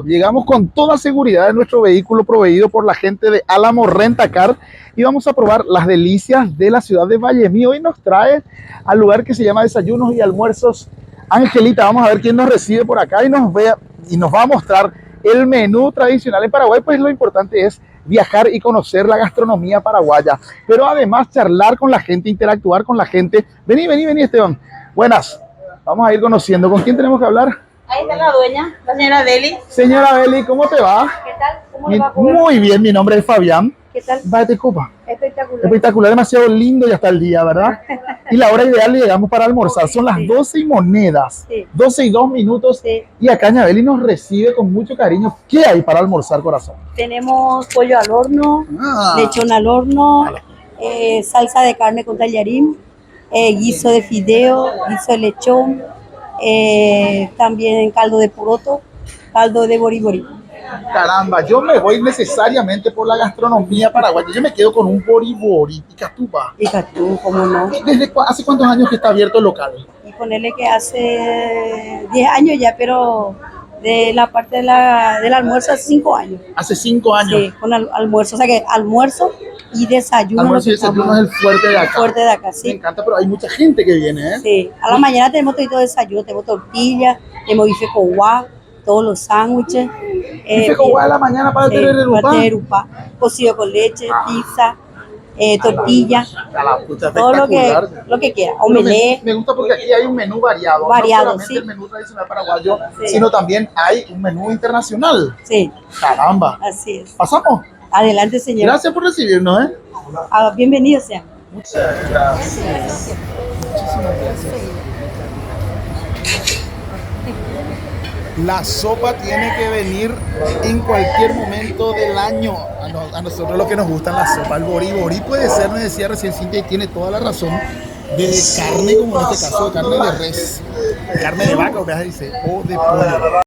Llegamos con toda seguridad en nuestro vehículo proveído por la gente de Álamo Rentacar y vamos a probar las delicias de la ciudad de Vallemí. Hoy nos trae al lugar que se llama Desayunos y Almuerzos Angelita. Vamos a ver quién nos recibe por acá y nos va a mostrar el menú tradicional en Paraguay. Pues lo importante es viajar y conocer la gastronomía paraguaya, pero además charlar con la gente, interactuar con la gente. Vení, Esteban. Buenas. Vamos a ir conociendo. ¿Con quién tenemos que hablar? Ahí está la dueña, la señora Beli. Señora Beli, ¿cómo te va? ¿Qué tal? ¿Cómo le va a comer? Muy bien, mi nombre es Fabián. ¿Qué tal? Vete copa. Espectacular. Espectacular, demasiado lindo ya está el día, ¿verdad? Y la hora ideal llegamos para almorzar. Son las 12 y monedas. Sí. 12 y 2 minutos. Sí. Y acá Beli nos recibe con mucho cariño. ¿Qué hay para almorzar, corazón? Tenemos pollo al horno, lechón al horno, salsa de carne con tallarín, guiso de fideo, guiso de lechón, también caldo de poroto, caldo de boriborí. Caramba, yo me voy necesariamente por la gastronomía paraguaya. Yo me quedo con un boriborí. Y catú, ¿cómo no? ¿Hace cuántos años que está abierto el local? Y ponerle que hace 10 años ya, pero de la parte del almuerzo hace 5 años. Hace 5 años. Sí, con almuerzo, o sea que almuerzo y desayuno. Almuerzo y desayuno es el fuerte de acá. Fuerte de acá, sí. Me encanta, pero hay mucha gente que viene, ¿eh? Sí, a la mañana tenemos todo desayuno, tenemos tortillas, tenemos bife con guá, todos los sándwiches. Bife con guá de la mañana para el tererupá. Cocido con leche, pizza, tortilla, Pucha, todo lo que quiera. Omelette. Me gusta porque aquí hay un menú variado. Variado, no solamente sí. el menú tradicional paraguayo, Sí. sino también hay un menú internacional. Sí, Caramba. así es. ¿Pasamos? Adelante, señor. Gracias por recibirnos, ¿eh? Bienvenido sean. Muchas gracias. La sopa tiene que venir en cualquier momento del año. A nosotros lo que nos gusta la sopa, el boriborí puede ser, me decía recién Cintia, y tiene toda la razón, de carne, como en este caso, de carne de res, carne de vaca, o de pollo.